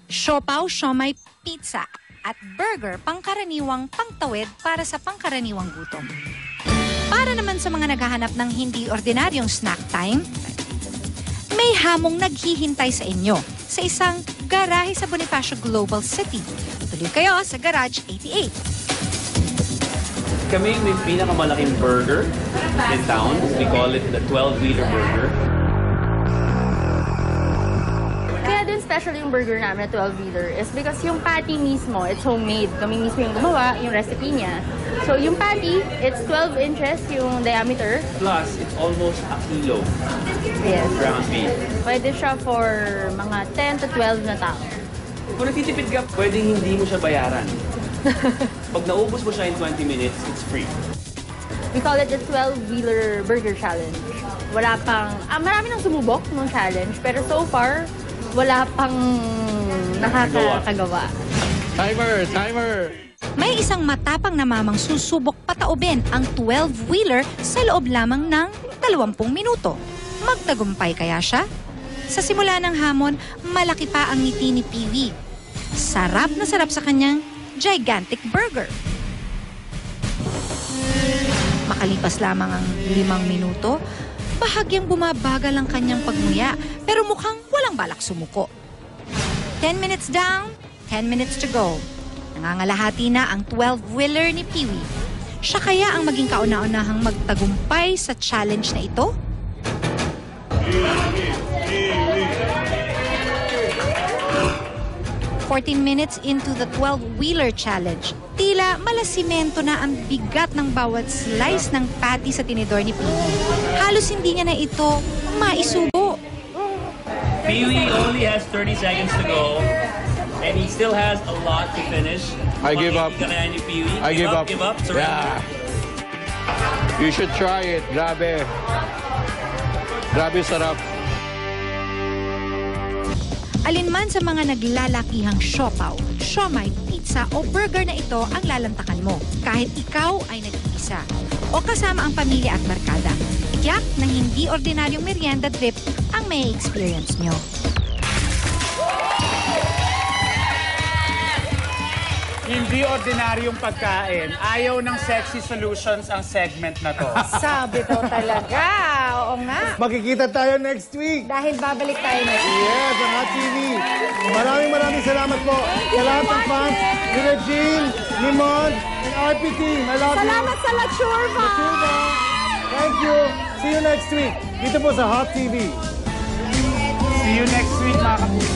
Siopaw, siomai, pizza at burger pangkaraniwang pangtawid para sa pangkaraniwang gutom. Para naman sa mga naghahanap ng hindi ordinaryong snack time, may hamong naghihintay sa inyo sa isang garahe sa Bonifacio Global City. Tuloy kayo sa Garage 88. Kami may pinakamalaking burger in town. We call it the 12-wheeler burger. Kaya din special yung burger namin na 12-wheeler is because yung patty mismo, it's homemade. Kami mismo yung gumawa, yung recipe niya. So yung patty, it's 12 inches yung diameter. Plus, it's almost a kilo Yes. ground beef. Pwede siya for mga 10 to 12 na tao. Kung nagtitipid ka, pwedeng hindi mo siya bayaran. Pag naubos mo siya in 20 minutes, it's free. We call it the 12-wheeler burger challenge. Wala pang, marami nang sumubok ng challenge, pero so far, wala pang nakakagawa. Timer! May isang matapang na mamang susubok pataubin ang 12-wheeler sa loob lamang ng 20 minuto. Magtagumpay kaya siya? Sa simula ng hamon, malaki pa ang ngiti ni Peewee. Sarap na sarap sa kanyang gigantic burger. Makalipas lamang ang 5 minuto, bahagyang bumabagal ang kanyang pagmuya, pero mukhang walang balak sumuko. 10 minutes down, 10 minutes to go. Nangangalahati na ang 12-wheeler ni Peewee. Siya kaya ang maging kauna-unahang magtagumpay sa challenge na ito? "14 minutes into the 12-wheeler challenge, tila malasimento na ang bigat ng bawat slice ng patty sa tinidor ni Peewee. Halos hindi niya na ito maisubo. Peewee only has 30 seconds to go, and he still has a lot to finish. I give up. Kaya ni Peewee. I give up. Give up. Surrender. Yeah. You should try it. Grabe. Grabe sarap. Alinman sa mga naglalakihang siopaw, siomai, pizza o burger na ito ang lalantakan mo kahit ikaw ay nag-iisa o kasama ang pamilya at barkada. Tiyak na hindi ordinaryong merienda trip ang may experience nyo. Hindi ordinaryong pagkain. Ayaw ng sexy solutions ang segment na to. Sabi daw talaga. Oo nga. Makikita tayo next week. Dahil babalik tayo na. Yes, ang Hot TV. Maraming salamat po. Sa lahat ng fans, ni Regine, ni Mon, and RPT. I love you. Salamat sa La Churva. Thank you. See you next week. Dito po sa Hot TV. See you next week, mga kapuso.